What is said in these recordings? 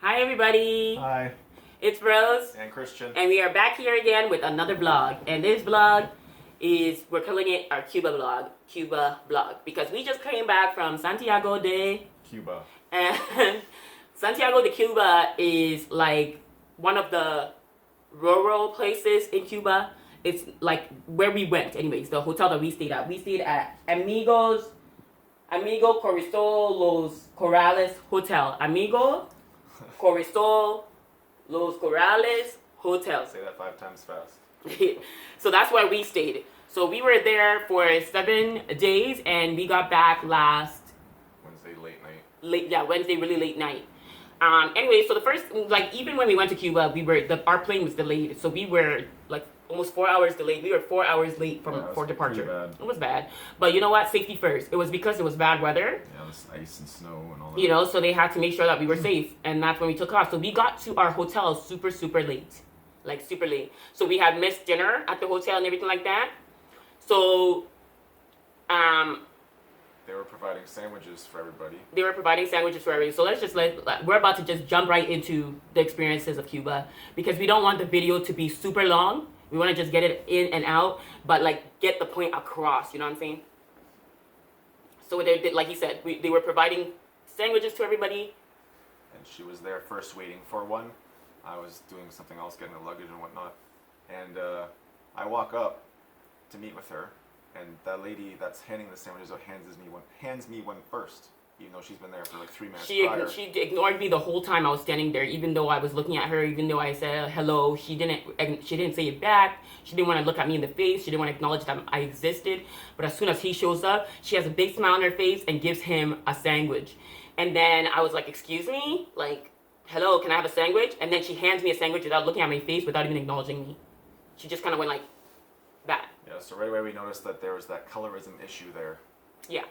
Hi everybody. Hi. It's Rose. And Christian. And we are back here again with another vlog. And this vlog we're calling it our Cuba vlog. Because we just came back from Santiago de Cuba. And Santiago de Cuba is like one of the rural places in Cuba. It's like where we went anyways, the hotel that we stayed at. We stayed at Amigo Coristol Los Corrales Hotel. Amigo Coristol Los Corrales Hotel. Say that 5 times fast. So that's where we stayed. So we were there for 7 days and we got back last Wednesday late night. Wednesday really late night. Anyway, so the first, like, even when we went to Cuba, our plane was delayed. So we were like almost 4 hours delayed. We were 4 hours late for departure. It was bad. But you know what? Safety first. It was because it was bad weather. Yeah, it was ice and snow and all that. You know, so they had to make sure that we were safe. And that's when we took off. So we got to our hotel super, super late. Like, super late. So we had missed dinner at the hotel and everything like that. So, they were providing sandwiches for everybody. So let's just we're about to just jump right into the experiences of Cuba. Because we don't want the video to be super long. We want to just get it in and out. But, like, get the point across. You know what I'm saying? So, they did, like he said, they were providing sandwiches to everybody. And she was there first waiting for one. I was doing something else, getting the luggage and whatnot. And I walk up to meet with her. And that lady that's handing the sandwiches out hands me one first, even though she's been there for like 3 minutes prior. She ignored me the whole time I was standing there, even though I was looking at her, even though I said hello. She didn't say it back. She didn't want to look at me in the face. She didn't want to acknowledge that I existed. But as soon as he shows up, she has a big smile on her face and gives him a sandwich. And then I was like, excuse me? Like, hello, can I have a sandwich? And then she hands me a sandwich without looking at my face, without even acknowledging me. She just kind of went like that. Yeah, so right away we noticed that there was that colorism issue there. Yeah,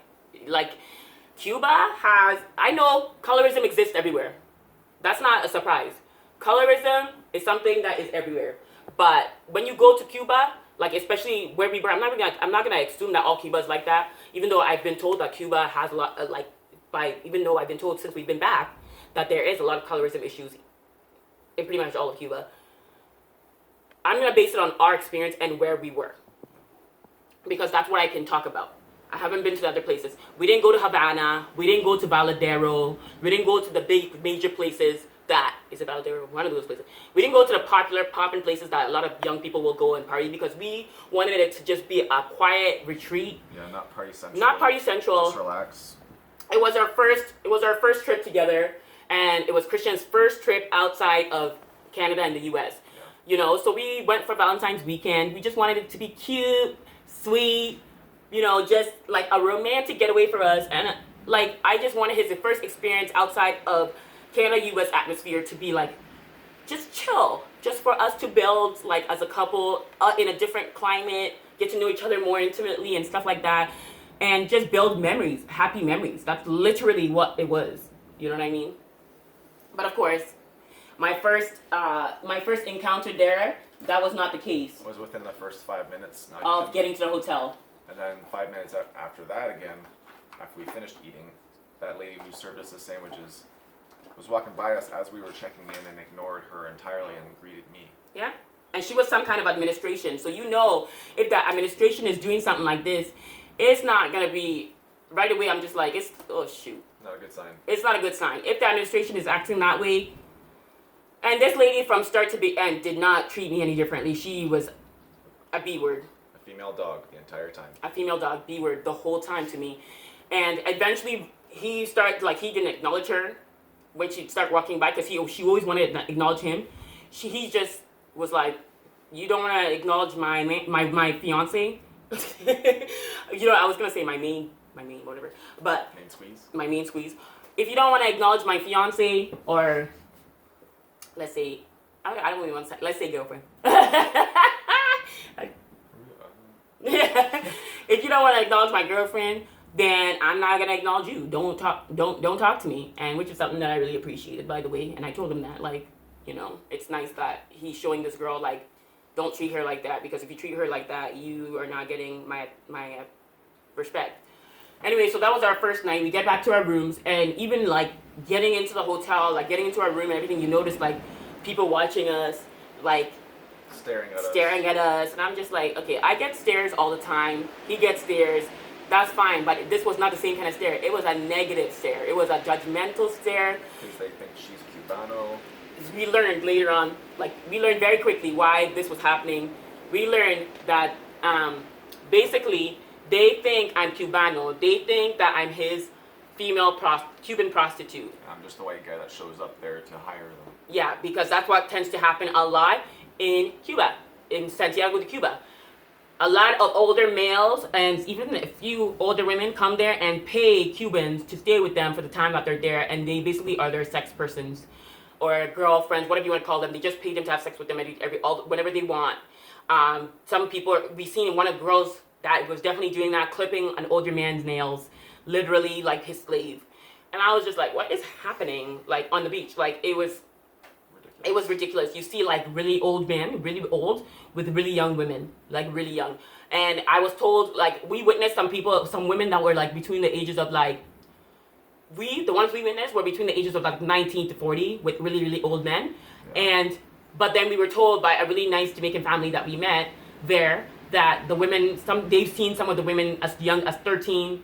like Cuba has, I know colorism exists everywhere. That's not a surprise. Colorism is something that is everywhere. But when you go to Cuba, like especially where we were, I'm not gonna assume that all Cuba is like that. Even though I've been told that Cuba has a lot, even though I've been told since we've been back that there is a lot of colorism issues in pretty much all of Cuba. I'm gonna base it on our experience and where we were, because that's what I can talk about. I haven't been to the other places. We didn't go to Havana. We didn't go to Valedero. We didn't go to the big major places is it Valedero? One of those places. We didn't go to the popular poppin' places that a lot of young people will go and party, because we wanted it to just be a quiet retreat. Yeah, not party central. Just relax. It was our first trip together, and it was Christian's first trip outside of Canada and the US. Yeah. You know, so we went for Valentine's weekend. We just wanted it to be cute, sweet, you know, just like a romantic getaway for us. And like, I just wanted his first experience outside of Canada-US atmosphere to be like just chill, just for us to build like as a couple in a different climate, get to know each other more intimately and stuff like that, and just build memories, happy memories. That's literally what it was. You know what I mean? But of course, my first encounter there, that was not the case. It was within the first 5 minutes of getting to the hotel. And then 5 minutes after that, again, after we finished eating, that lady who served us the sandwiches was walking by us as we were checking in and ignored her entirely and greeted me. Yeah. And she was some kind of administration. So you know, if that administration is doing something like this, it's not going to be, right away I'm just like, oh shoot. Not a good sign. It's not a good sign. If the administration is acting that way, and this lady from start to end did not treat me any differently. She was a B word. A female dog the entire time. A female dog, B word, the whole time to me. And eventually he didn't acknowledge her when she started walking by, because she always wanted to acknowledge him. He just was like, you don't want to acknowledge my fiance? You know, I was going to say my main, whatever. But main squeeze. My main squeeze. If you don't want to acknowledge my fiance, or let's say, I don't even want to say, let's say girlfriend. If you don't want to acknowledge my girlfriend, then I'm not gonna acknowledge you. Don't talk to me. And which is something that I really appreciated, by the way. And I told him that, like, you know, it's nice that he's showing this girl, like, don't treat her like that, because if you treat her like that, you are not getting my respect. Anyway, so that was our first night. We get back to our rooms, and even like getting into the hotel, like getting into our room and everything, you notice like people watching us, like staring at us. And I'm just like, okay, I get stares all the time. He gets stares. That's fine, but this was not the same kind of stare. It was a negative stare. It was a judgmental stare. Because they think she's Cubano. We learned later on, like we learned very quickly why this was happening. We learned that basically they think I'm Cubano. They think that I'm his female Cuban prostitute. I'm just the white guy that shows up there to hire them. Yeah, because that's what tends to happen a lot in Cuba, in Santiago de Cuba. A lot of older males and even a few older women come there and pay Cubans to stay with them for the time that they're there, and they basically are their sex persons or girlfriends, whatever you want to call them. They just pay them to have sex with them whenever they want. Some people, we seen one of the girls that was definitely doing that, clipping an older man's nails, literally like his slave. And I was just like, what is happening? Like on the beach, like it was ridiculous. You see like really old men, really old, with really young women, like really young. And I was told, like, we witnessed some women that were like between the ages of like, the ones we witnessed were between the ages of like 19 to 40 with really, really old men. Yeah. But then we were told by a really nice Jamaican family that we met there that the women, they've seen some of the women as young as 13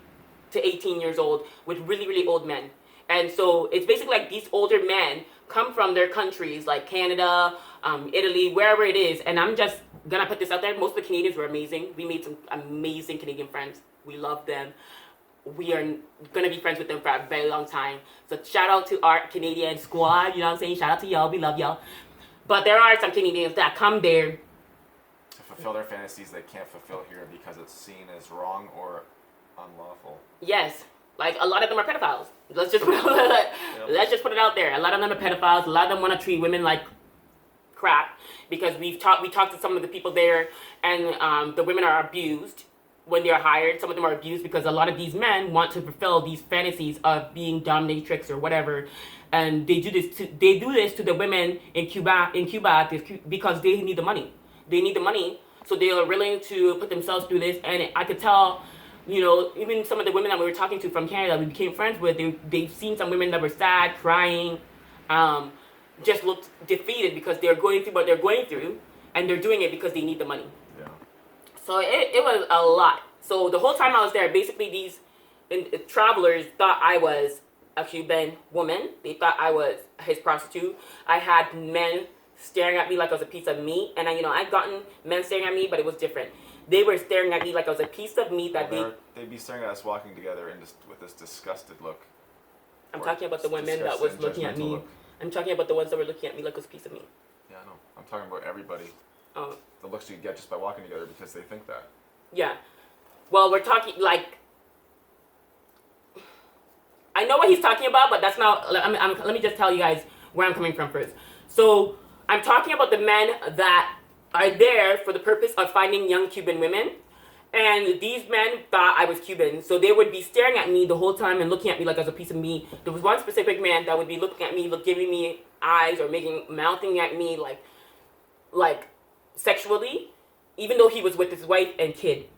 to 18 years old with really, really old men. And so it's basically like these older men come from their countries like Canada, Italy, wherever it is. And I'm just gonna put this out there. Most of the Canadians were amazing. We made some amazing Canadian friends. We love them. We are gonna be friends with them for a very long time. So shout out to our Canadian squad. You know what I'm saying? Shout out to y'all. We love y'all. But there are some Canadians that come there to fulfill their fantasies they can't fulfill here because it's seen as wrong or unlawful. Yes. Like, a lot of them are pedophiles. Let's just put it out there. A lot of them are pedophiles. A lot of them want to treat women like crap because we talked to some of the people there, and the women are abused when they are hired. Some of them are abused because a lot of these men want to fulfill these fantasies of being dominatrix or whatever, and they do this to the women in Cuba because they need the money. They need the money, so they are willing to put themselves through this. And I could tell, you know, even some of the women that we were talking to from Canada, we became friends with, they've seen some women that were sad, crying, just looked defeated because they're going through what they're going through, and they're doing it because they need the money. Yeah. So it was a lot. So the whole time I was there, basically these travelers thought I was a Cuban woman. They thought I was his prostitute. I had men staring at me like I was a piece of meat, and I'd gotten men staring at me, but it was different. They were staring at me like I was a piece of meat that they'd be staring at us walking together and just with this disgusted look. I'm talking about the women that was looking at me. I'm talking about the ones that were looking at me like I was a piece of meat. Yeah, I know. I'm talking about everybody. Oh. The looks you get just by walking together because they think that. Yeah. Well, we're talking like, I know what he's talking about, but that's not. Let me just tell you guys where I'm coming from first. So I'm talking about the men that are there for the purpose of finding young Cuban women. And these men thought I was Cuban, so they would be staring at me the whole time and looking at me like I was a piece of meat. There was one specific man that would be looking at me, giving me eyes or mouthing at me like sexually, even though he was with his wife and kid.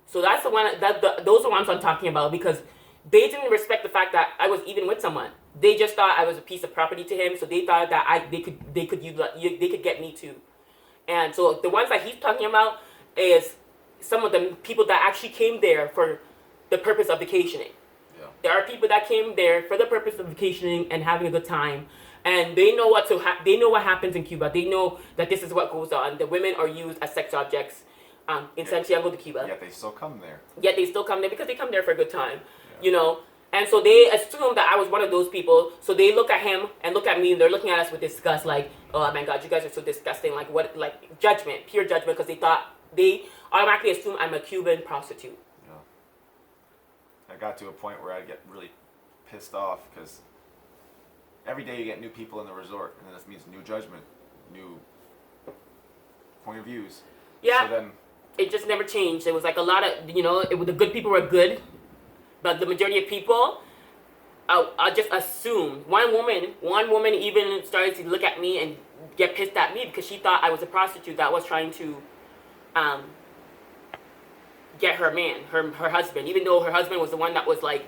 So that's the one. Those are the ones I'm talking about, because they didn't respect the fact that I was even with someone. They just thought I was a piece of property to him, so they thought that they could get me too. And so the ones that he's talking about is some of the people that actually came there for the purpose of vacationing. Yeah. There are people that came there for the purpose of vacationing and having a good time, and they know they know what happens in Cuba. They know that this is what goes on. The women are used as sex objects in Santiago de Cuba. Yet they still come there. Because they come there for a good time, And so they assumed that I was one of those people. So they look at him and look at me, and they're looking at us with disgust, like, oh my God, you guys are so disgusting. Like, what, like judgment, pure judgment, because they automatically assume I'm a Cuban prostitute. Yeah. I got to a point where I'd get really pissed off because every day you get new people in the resort, and then this means new judgment, new point of views. Yeah. So then it just never changed. It was like a lot of, the good people were good, but the majority of people, I just assumed. One woman even started to look at me and get pissed at me because she thought I was a prostitute that was trying to get her man, her husband, even though her husband was the one that was like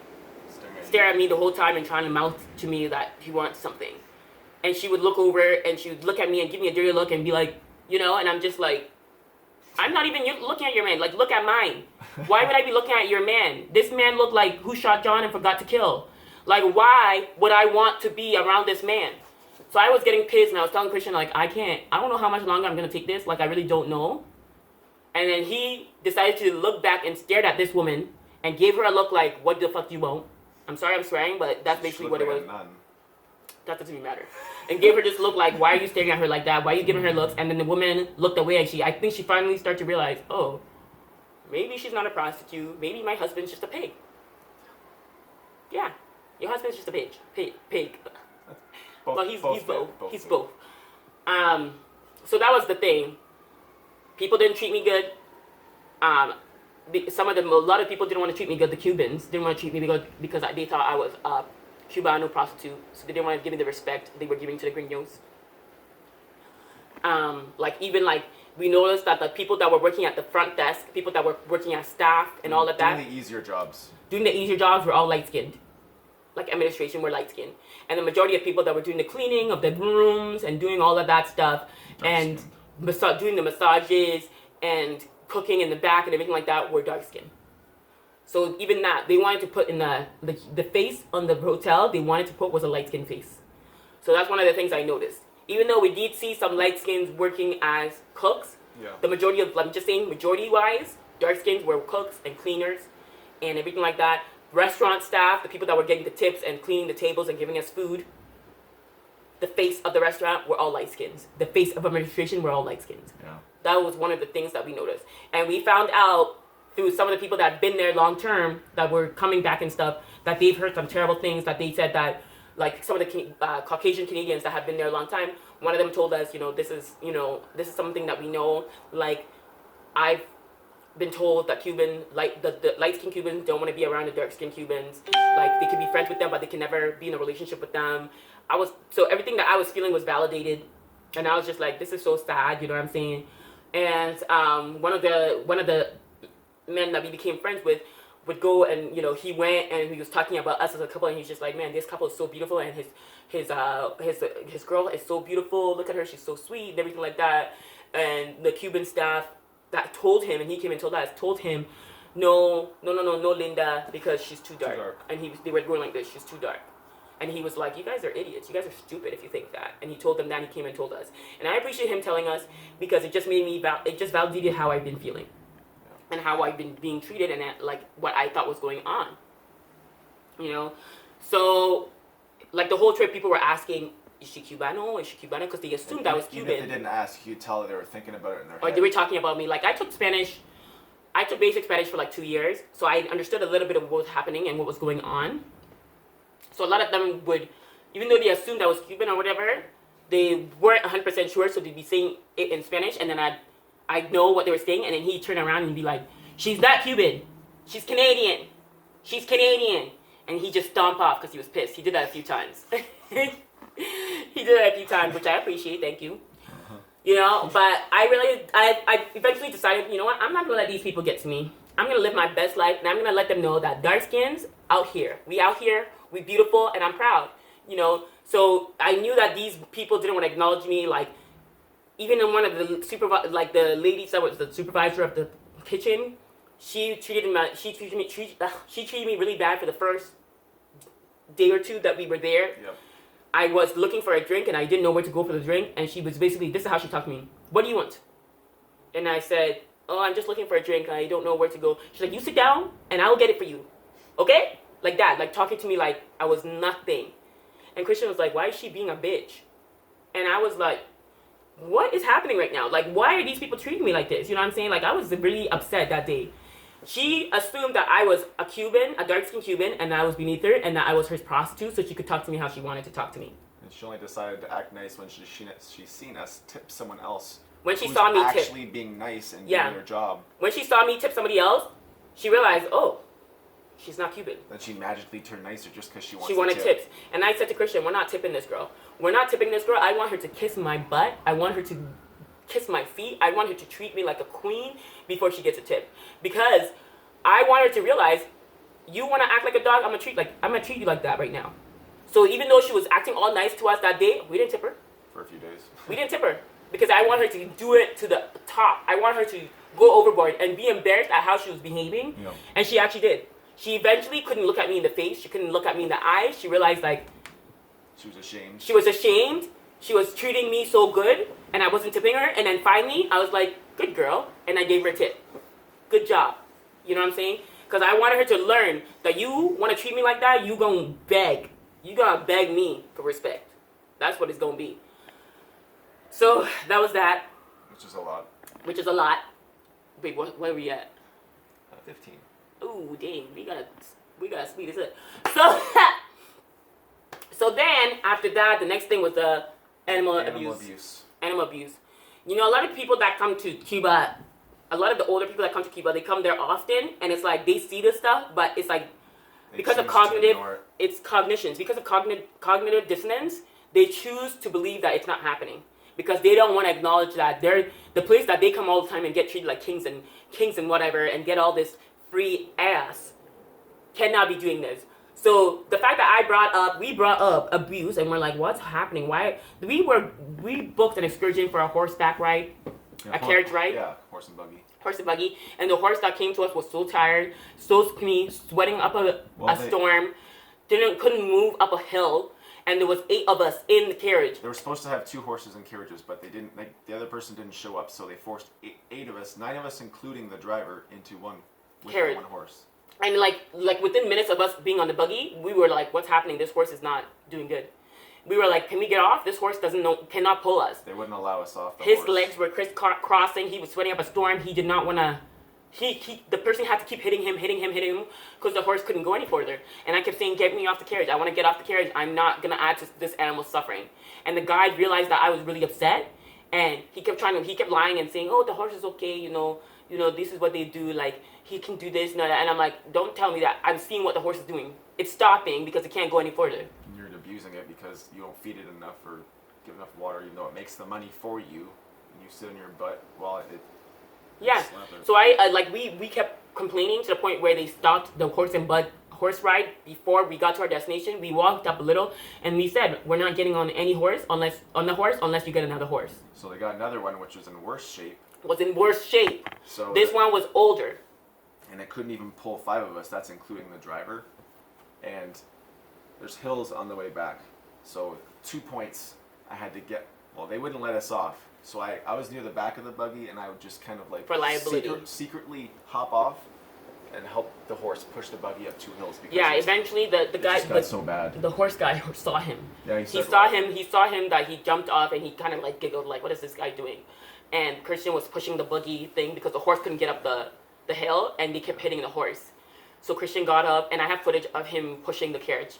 stare at me the whole time and trying to mouth to me that he wants something. And she would look over and she would look at me and give me a dirty look and be like, you know, and I'm just like, I'm not even looking at your man. Like, look at mine. Why would I be looking at your man? This man looked like who shot John and forgot to kill. Like, why would I want to be around this man? So I was getting pissed and I was telling Christian, like, I don't know how much longer I'm going to take this. Like, I really don't know. And then he decided to look back and stared at this woman and gave her a look like, what the fuck do you want? I'm sorry I'm swearing, but that's basically what it was. That doesn't even matter. And gave her this look like, why are you staring at her like that? Why are you giving her looks? And then the woman looked away and I think she finally started to realize, oh, maybe she's not a prostitute. Maybe my husband's just a pig. Yeah, your husband's just a pig. Pig. Well, he's both. He's both. So that was the thing. People didn't treat me good. A lot of people didn't want to treat me good. The Cubans didn't want to treat me good because they thought I was a Cubano prostitute. So they didn't want to give me the respect they were giving to the gringos. We noticed that the people that were working at the front desk, people that were working as staff and all of that. Doing the easier jobs. Were all light-skinned. Like administration were light-skinned. And the majority of people that were doing the cleaning of the rooms and doing all of that stuff and doing the massages and cooking in the back and everything like that were dark-skinned. So even that, they wanted to put in the face on the hotel, they wanted to put was a light-skinned face. So that's one of the things I noticed. Even though we did see some light skins working as cooks, the majority of, I'm just saying majority-wise, dark skins were cooks and cleaners and everything like that. Restaurant staff, the people that were getting the tips and cleaning the tables and giving us food, the face of the restaurant were all light skins. The face of administration were all light skins. Yeah. That was one of the things that we noticed. And we found out through some of the people that had been there long term, that were coming back and stuff, that they've heard some terrible things, that they said that, like some of the Caucasian Canadians that have been there a long time, one of them told us, this is something that we know. Like, I've been told that the light-skinned Cubans don't want to be around the dark-skinned Cubans. Like, they can be friends with them, but they can never be in a relationship with them. So everything that I was feeling was validated, and I was just like, this is so sad, you know what I'm saying? And one of the men that we became friends with would go and he went and he was talking about us as a couple and he's just like, man, this couple is so beautiful and his girl is so beautiful, look at her, she's so sweet and everything like that. And the Cuban staff that told him, and he came and told him, no Linda, because she's too dark. And they were going like this, she's too dark. And he was like, you guys are idiots, you guys are stupid if you think that. And he told them that, and he came and told us. And I appreciate him telling us because it just validated how I've been feeling. And how I've been being treated and like what I thought was going on. So like the whole trip people were asking, is she Cubano? Because they assumed I was Cuban. Even if they didn't ask, you tell they were thinking about it in their head. Or they were talking about me. Like I took basic Spanish for like 2 years. So I understood a little bit of what was happening and what was going on. So a lot of them would, even though they assumed I was Cuban or whatever, they weren't 100% sure. So they'd be saying it in Spanish and then I know what they were saying, and then he'd turn around and be like, she's not Cuban. She's Canadian. She's Canadian. And he just stomped off because he was pissed. He did that a few times. Which I appreciate. Thank you. But I eventually decided, you know what? I'm not going to let these people get to me. I'm going to live my best life, and I'm going to let them know that dark skins out here. We beautiful, and I'm proud. So I knew that these people didn't want to acknowledge me, like, even in one of the the ladies that was the supervisor of the kitchen, she treated me really bad for the first day or two that we were there. Yep. I was looking for a drink and I didn't know where to go for the drink, and she was basically, this is how she talked to me. What do you want? And I said, oh, I'm just looking for a drink. I don't know where to go. She's like, you sit down and I will get it for you. Okay? Like that, like talking to me like I was nothing. And Christian was like, why is she being a bitch? And I was like, what is happening right now? Like, why are these people treating me like this? You know what I'm saying? Like, I was really upset that day. She assumed that I was a Cuban, a dark-skinned Cuban, and that I was beneath her, and that I was her prostitute, so she could talk to me how she wanted to talk to me. And she only decided to act nice when she's seen us tip someone else. When she saw me actually being nice and doing her job. When she saw me tip somebody else, she realized, oh, she's not Cuban. Then she magically turned nicer just because she wanted tips. And I said to Christian, we're not tipping this girl. We're not tipping this girl. I want her to kiss my butt. I want her to kiss my feet. I want her to treat me like a queen before she gets a tip. Because I want her to realize, you want to act like a dog, I'm gonna treat you like that right now. So even though she was acting all nice to us that day, we didn't tip her. For a few days. We didn't tip her. Because I want her to do it to the top. I want her to go overboard and be embarrassed at how she was behaving. Yeah. And she actually did. She eventually couldn't look at me in the face. She couldn't look at me in the eyes. She realized, like, She was ashamed. she was ashamed. She was treating me so good, and I wasn't tipping her. And then finally, I was like, good girl. And I gave her a tip. Good job. You know what I'm saying? Because I wanted her to learn that you want to treat me like that, you going to beg. You going to beg me for respect. That's what it's going to be. So that was that. Which is a lot. Which is a lot. Wait, where are we at? 15. Ooh, dang, we gotta speed this up. So then after that, the next thing was the animal abuse. Animal abuse. You know, a lot of people that come to Cuba, a lot of the older people that come to Cuba, they come there often, and it's like they see this stuff, but it's like because of it's cognitions. Because of cognitive dissonance, they choose to believe that it's not happening. Because they don't want to acknowledge that they're the place that they come all the time and get treated like kings and whatever and get all this free ass cannot be doing this. So the fact that we brought up abuse and we're like, what's happening? Why we booked an excursion for a horseback ride, a carriage ride. Yeah, horse and buggy. Horse and buggy, and the horse that came to us was so tired, so skinny, sweating up a storm, couldn't move up a hill. And there was 8 of us in the carriage. They were supposed to have 2 horses and carriages, but they didn't. The other person didn't show up, so they forced 8 of us, 9 of us, including the driver, into one carriage. One horse. And like within minutes of us being on the buggy, we were like, "What's happening? This horse is not doing good." We were like, "Can we get off? This horse cannot pull us." They wouldn't allow us off. His legs were crisscrossing. He was sweating up a storm. He did not want to. The person had to keep hitting him, because the horse couldn't go any further. And I kept saying, get me off the carriage. I want to get off the carriage. I'm not going to add to this animal's suffering. And the guide realized that I was really upset. And he kept lying and saying, oh, the horse is okay. You know, this is what they do. Like, he can do this and that. And I'm like, don't tell me that. I'm seeing what the horse is doing. It's stopping because it can't go any further. And you're abusing it because you don't feed it enough or give enough water, even though it makes the money for you. And you sit on your butt while it... Yeah, so we kept complaining to the point where they stopped the horse ride before we got to our destination. We walked up a little and we said, we're not getting on any horse unless you get another horse. So they got another one which was in worse shape. So this one was older. And it couldn't even pull 5 of us, that's including the driver. And there's hills on the way back. So 2 points I had to get, they wouldn't let us off. So I was near the back of the buggy and I would just kind of like for liability secretly hop off and help the horse push the buggy up 2 hills. Yeah, eventually the guy got so bad. The horse guy saw him. Yeah, he saw him that he jumped off and he kind of like giggled like, what is this guy doing? And Christian was pushing the buggy thing because the horse couldn't get up the hill and they kept hitting the horse. So Christian got up and I have footage of him pushing the carriage.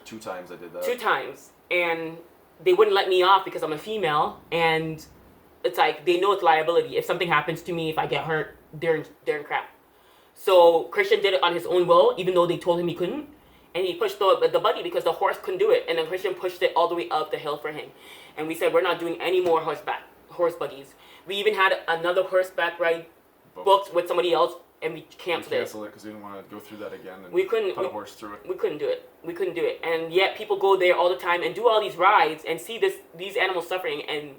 2 times I did that. 2 times. And they wouldn't let me off because I'm a female, and it's like they know it's liability. If something happens to me, if I get hurt, they're in crap. So Christian did it on his own will, even though they told him he couldn't, and he pushed the buggy because the horse couldn't do it, and then Christian pushed it all the way up the hill for him. And we said we're not doing any more horse buggies. We even had another horseback ride booked with somebody else, and we canceled it because we didn't want to go through that again. And we couldn't put a horse through it. We couldn't do it, and yet people go there all the time and do all these rides and see these animals suffering, and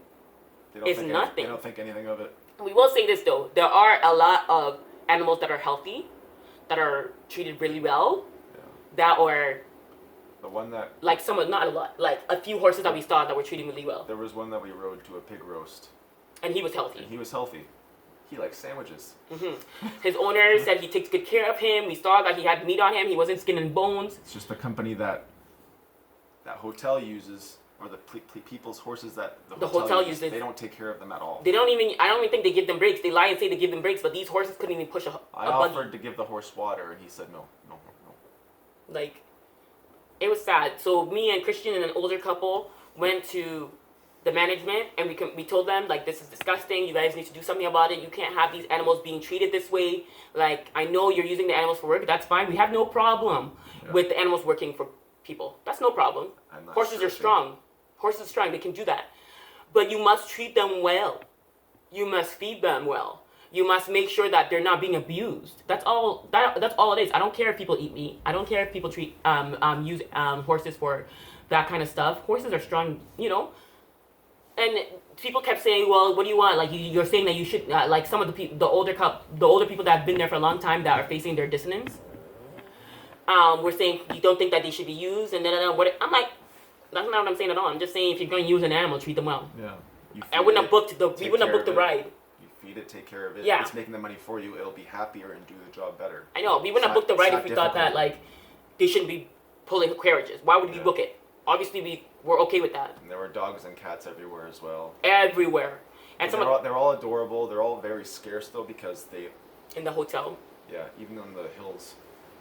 it's nothing. They don't think anything of it. We will say this though: there are a lot of animals that are healthy, that are treated really well, that are the one that like not a lot, like a few horses that we saw that were treated really well. There was one that we rode to a pig roast, and he was healthy. He likes sandwiches. Mm-hmm. His owner said he takes good care of him. We saw that he had meat on him. He wasn't skin and bones. It's just the company that hotel uses, or the people's horses that the hotel uses. They don't take care of them at all. I don't even think they give them breaks. They lie and say they give them breaks, but these horses couldn't even push a buggy. I offered to give the horse water, and he said no. Like, it was sad. So me and Christian and an older couple went to the management, and we told them, like, this is disgusting. You guys need to do something about it. You can't have these animals being treated this way. Like, I know you're using the animals for work. That's fine. We have no problem with the animals working for people. That's no problem. Horses are strong. Horses are strong. They can do that. But you must treat them well. You must feed them well. You must make sure that they're not being abused. That's all. That's all it is. I don't care if people eat meat. I don't care if people use horses for that kind of stuff. Horses are strong, And people kept saying, "Well, what do you want?" Like you're saying that you should like some of the people, the older people that have been there for a long time that are facing their dissonance. We're saying you don't think that they should be used, and then what? I'm like, that's not what I'm saying at all. I'm just saying if you're going to use an animal, treat them well. Yeah. We wouldn't have booked the ride. You feed it, take care of it. Yeah. It's making the money for you. It'll be happier and do the job better. I know. We wouldn't have booked the ride if we thought that like they shouldn't be pulling carriages. Why would we book it? Obviously, we were okay with that. And there were dogs and cats everywhere as well. Everywhere. And they're all adorable. They're all very scarce though because they. In the hotel. Yeah, even on the hills.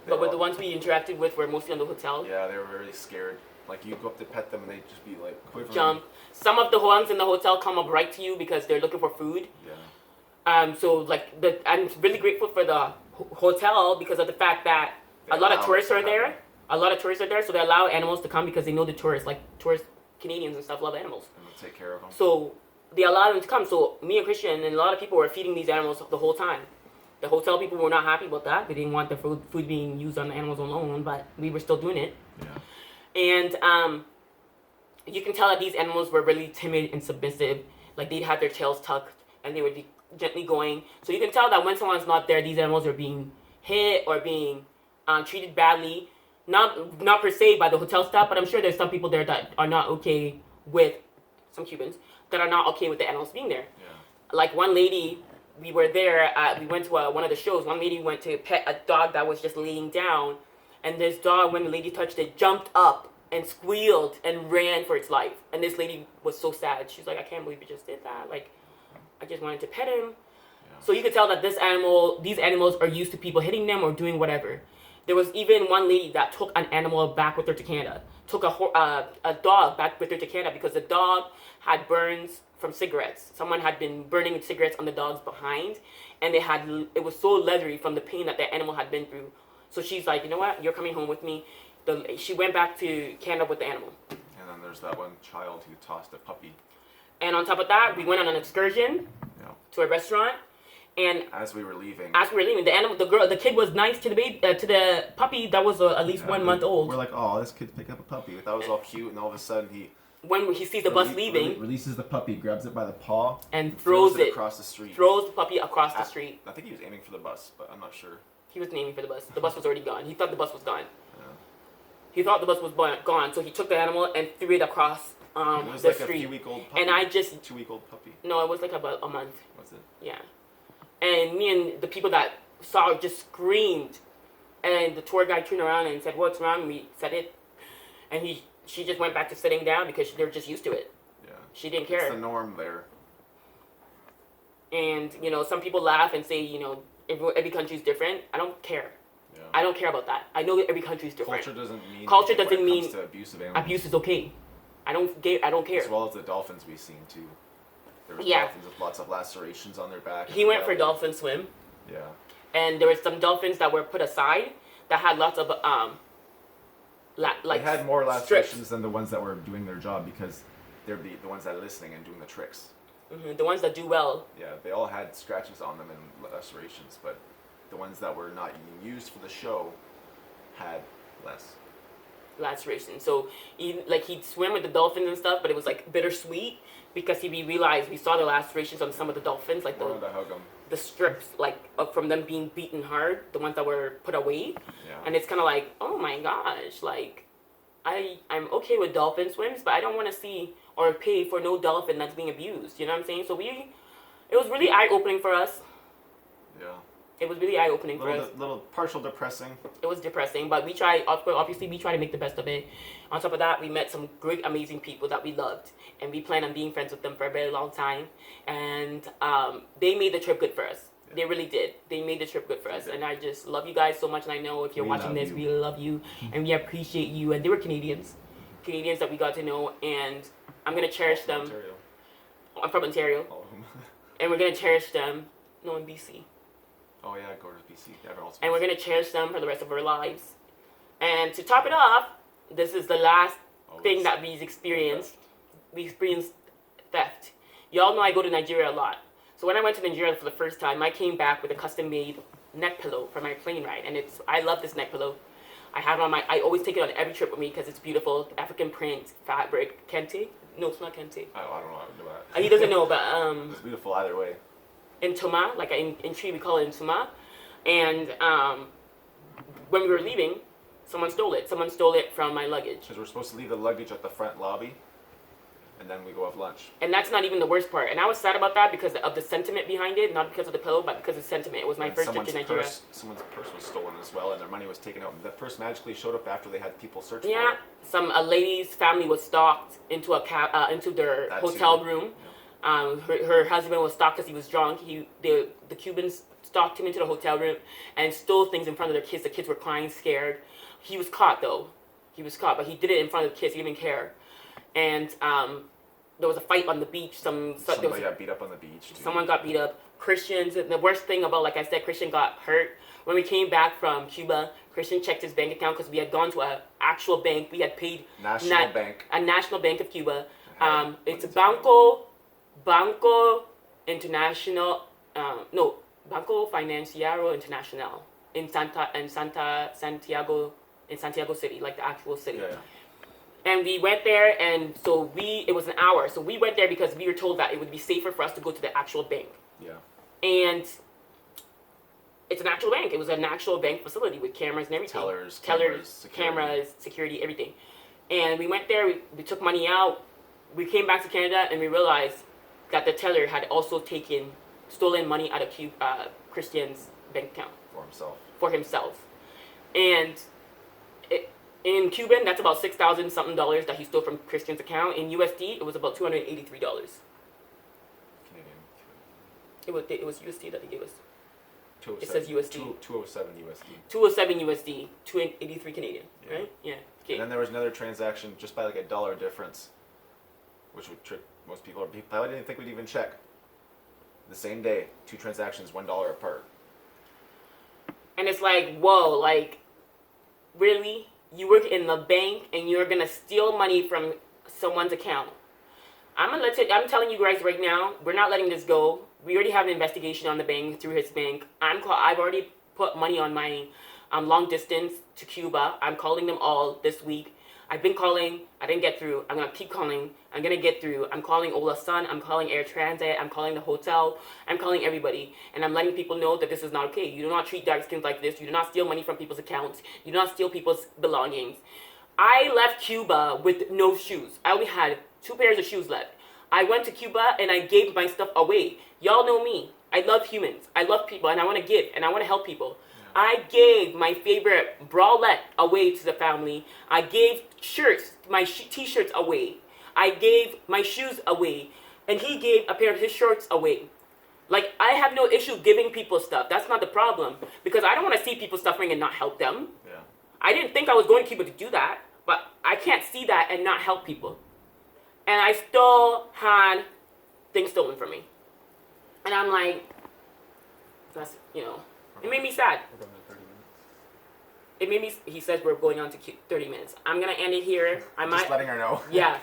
But with the ones we interacted with were mostly on the hotel. Yeah, they were very scared. Like you go up to pet them and they'd just be like quivering. Jump. Some of the ones in the hotel come up right to you because they're looking for food. Yeah. So like I'm really grateful for the hotel because of the fact that a lot of tourists are there. A lot of tourists are there, so they allow animals to come because they know the tourists, like tourist Canadians and stuff, love animals. And they'll take care of them. So they allow them to come. So me and Christian and a lot of people were feeding these animals the whole time. The hotel people were not happy about that. They didn't want the food being used on the animals alone, but we were still doing it. Yeah. And you can tell that these animals were really timid and submissive. Like they'd have their tails tucked and they would be gently going. So you can tell that when someone's not there, these animals are being hit or being treated badly. Not per se by the hotel staff, but I'm sure there's some people there that are not okay with, some Cubans, that are not okay with the animals being there. Yeah. Like one lady, we were there, we went to one of the shows, one lady went to pet a dog that was just laying down, and this dog, when the lady touched it, jumped up and squealed and ran for its life. And this lady was so sad. She's like, I can't believe you just did that. Like, I just wanted to pet him. Yeah. So you could tell that these animals are used to people hitting them or doing whatever. There was even one lady that took an animal back with her to Canada. Took a dog back with her to Canada because the dog had burns from cigarettes. Someone had been burning cigarettes on the dog's behind, and it was so leathery from the pain that the animal had been through. So she's like, you know what? You're coming home with me. She went back to Canada with the animal. And then there's that one child who tossed a puppy. And on top of that, we went on an excursion to a restaurant. And as we were leaving, the kid was nice to the puppy that was at least 1 month old. We're like, oh, this kid picked up a puppy. That was all cute, and all of a sudden when he sees the bus leaving, releases the puppy, grabs it by the paw, and throws it across the street. Throws the puppy across the street. I think he was aiming for the bus, but I'm not sure. He was aiming for the bus. The bus was already gone. He thought the bus was gone. Yeah. He thought the bus was gone, so he took the animal and threw it across it was the like street. A 2-week-old puppy. And I just 2-week-old puppy. No, it was like about a month. Was it? Yeah. And me and the people that saw it just screamed. And the tour guide turned around and said, what's wrong? We said it. And she just went back to sitting down because they were just used to it. Yeah. She didn't care. It's the norm there. And, some people laugh and say, every country's different. I don't care. Yeah. I don't care about that. I know every country's different. Culture doesn't mean to abuse of animals. Abuse is okay. I don't care. As well as the dolphins we've seen too. There was dolphins with lots of lacerations on their back. He went for dolphin swim. Yeah. And there were some dolphins that were put aside that had lots of they had more lacerations strips. than the ones that were doing their job because they're the ones that are listening and doing the tricks. Mm-hmm. The ones that do well. Yeah, they all had scratches on them and lacerations, but the ones that were not being used for the show had less lacerations. So he'd swim with the dolphins and stuff, but it was like bittersweet because we realized we saw the lacerations on some of the dolphins, like the strips, like from them being beaten hard, the ones that were put away. Yeah. And it's kind of like, oh my gosh, like I'm okay with dolphin swims, but I don't want to see or pay for no dolphin that's being abused. You know what I'm saying? So it was really eye-opening for us. Yeah. It was really eye-opening for us. Little partial depressing. It was depressing, but we try to make the best of it. On top of that, we met some great, amazing people that we loved, and we plan on being friends with them for a very long time. And they made the trip good for us. Yeah. They really did. They made the trip good for us, and I just love you guys so much. And I know if you're watching this, we love you, and we appreciate you. And they were Canadians that we got to know, and I'm gonna cherish them. Ontario. I'm from Ontario, and we're gonna cherish them. No, in BC. Oh yeah, go to BC. And we're going to cherish them for the rest of our lives. And to top it off, this is the last thing that we experienced. We experienced theft. Y'all know I go to Nigeria a lot. So when I went to Nigeria for the first time, I came back with a custom-made neck pillow for my plane ride, and I love this neck pillow. I always take it on every trip with me because it's beautiful, African print, fabric, kente. No, it's not kente. I don't know how to do that. He doesn't know, but It's beautiful either way. in Toma, like in Tree we call it in Toma, and when we were leaving, someone stole it. Someone stole it from my luggage. Because we're supposed to leave the luggage at the front lobby, and then we go have lunch. And that's not even the worst part. And I was sad about that because of the sentiment behind it, not because of the pillow, but because of the sentiment. It was my first trip to Nigeria. Someone's purse was stolen as well, and their money was taken out. The purse magically showed up after they had people search Yeah, for it. a lady's family was stalked into into their That hotel too. room. Yeah. Her husband was stalked because he was drunk. The Cubans stalked him into the hotel room and stole things in front of their kids. The kids were crying, scared. He was caught though. He was caught, but he did it in front of the kids. He didn't care. And there was a fight on the beach. Somebody got beat up on the beach. Too. Someone got beat up. Christians. The worst thing about, like I said, Christian got hurt. When we came back from Cuba, Christian checked his bank account because we had gone to an actual bank. We had paid Bank. a National Bank of Cuba. It's Banco International. No, Banco Financiero Internacional in Santiago City, like the actual city. Yeah. And we went there, and so it was an hour. So we went there because we were told that it would be safer for us to go to the actual bank. Yeah. And it's an actual bank. It was an actual bank facility with cameras and everything. Tellers, cameras, security, everything. And we went there, we took money out. We came back to Canada, and we realized that the teller had also stolen money out of Christian's bank account. For himself. And in Cuban, that's about $6,000 something that he stole from Christian's account. In USD, it was about $283. Canadian. It was USD that they gave us. It 207, says USD. 207 USD. 207 USD, 283 Canadian, Yeah. right? Yeah. Okay. And then there was another transaction just by like $1 difference, which would trick most people. I didn't think we'd even check. The same day, 2 transactions, $1 apart. And it's like, whoa, like, really? You work in the bank and you're gonna steal money from someone's account? I'm telling you guys right now, we're not letting this go. We already have an investigation on the bank through his bank. I've already put money on my long distance to Cuba. I'm calling them all this week. I've been calling. I didn't get through. I'm going to keep calling. I'm going to get through. I'm calling Ola Sun. I'm calling Air Transit. I'm calling the hotel. I'm calling everybody. And I'm letting people know that this is not okay. You do not treat dark skins like this. You do not steal money from people's accounts. You do not steal people's belongings. I left Cuba with no shoes. I only had 2 pairs of shoes left. I went to Cuba and I gave my stuff away. Y'all know me. I love humans. I love people and I want to give and I want to help people. I gave my favorite bralette away to the family. I gave shirts, my t-shirts away. I gave my shoes away. And he gave a pair of his shorts away. Like, I have no issue giving people stuff. That's not the problem. Because I don't want to see people suffering and not help them. Yeah. I didn't think I was going to Cuba to do that. But I can't see that and not help people. And I still had things stolen from me. And I'm like, that's, it made me sad. We're going to 30 minutes. It made me, he says we're going on to 30 minutes. I'm going to end it here. Just letting her know. Yeah.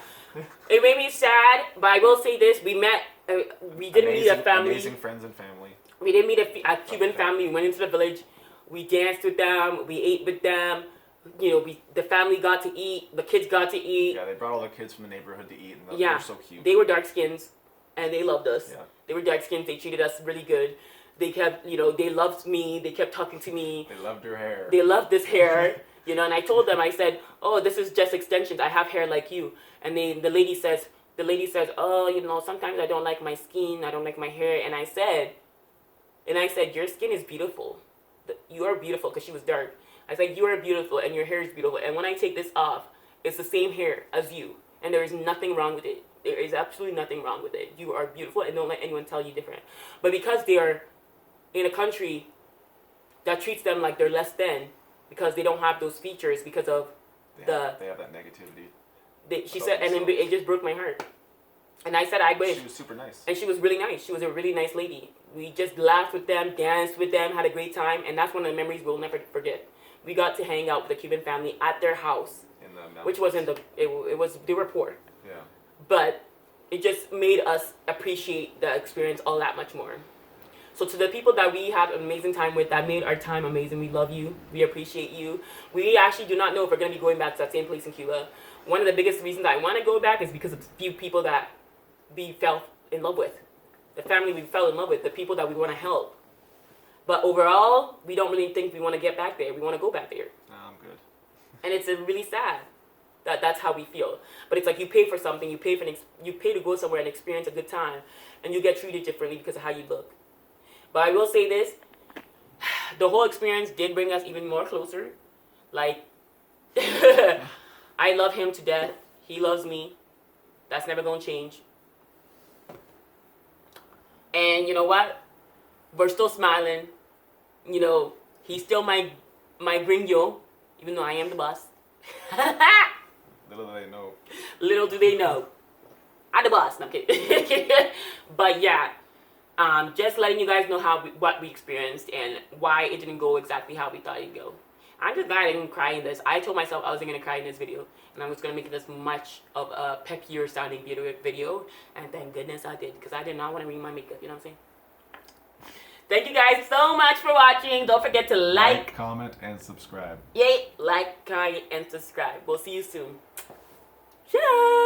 It made me sad, but I will say this. We didn't meet a family. Amazing friends and family. We didn't meet a Cuban family. We went into the village. We danced with them. We ate with them. The family got to eat. The kids got to eat. Yeah, they brought all the kids from the neighborhood to eat, and they were so cute. They were dark skins, and they loved us. Yeah. They were dark skins. They treated us really good. They kept, they loved me. They kept talking to me. They loved your hair. They loved this hair, and I told them, I said, oh, this is just extensions. I have hair like you. And the lady says, oh, sometimes I don't like my skin. I don't like my hair. And I said, your skin is beautiful. You are beautiful, because she was dark. I said, you are beautiful, and your hair is beautiful. And when I take this off, it's the same hair as you. And there is nothing wrong with it. There is absolutely nothing wrong with it. You are beautiful, and don't let anyone tell you different. But because they are in a country that treats them like they're less than, because they don't have those features, because of they have that negativity. She said, and it just broke my heart. And I said, I wish. She was super nice. And she was really nice. She was a really nice lady. We just laughed with them, danced with them, had a great time, and that's one of the memories we'll never forget. We got to hang out with the Cuban family at their house, In the mountains. which was they were poor. Yeah. But it just made us appreciate the experience all that much more. So to the people that we had an amazing time with, that made our time amazing, we love you. We appreciate you. We actually do not know if we're going to be going back to that same place in Cuba. One of the biggest reasons I want to go back is because of the few people that we fell in love with. The family we fell in love with, the people that we want to help. But overall, we don't really think we want to get back there. We want to go back there. No, I'm good. And it's really sad that that's how we feel. But it's like you pay for something, you pay to go somewhere and experience a good time, and you get treated differently because of how you look. But I will say this, the whole experience did bring us even more closer. Like, I love him to death. He loves me. That's never going to change. And you know what? We're still smiling. You know, he's still my gringo, even though I am the boss. Little do they know. Little do they know. I'm the boss. No, I'm kidding. But yeah, just letting you guys know what we experienced and why it didn't go exactly how we thought it'd go. I'm just glad I didn't cry in this. I told myself I wasn't going to cry in this video, and I was going to make it as much of a peppier sounding video, and thank goodness I did, because I did not want to ruin my makeup, you know what I'm saying? Thank you guys so much for watching. Don't forget to like, comment, and subscribe. Yay! Like, comment, and subscribe. We'll see you soon. Ciao!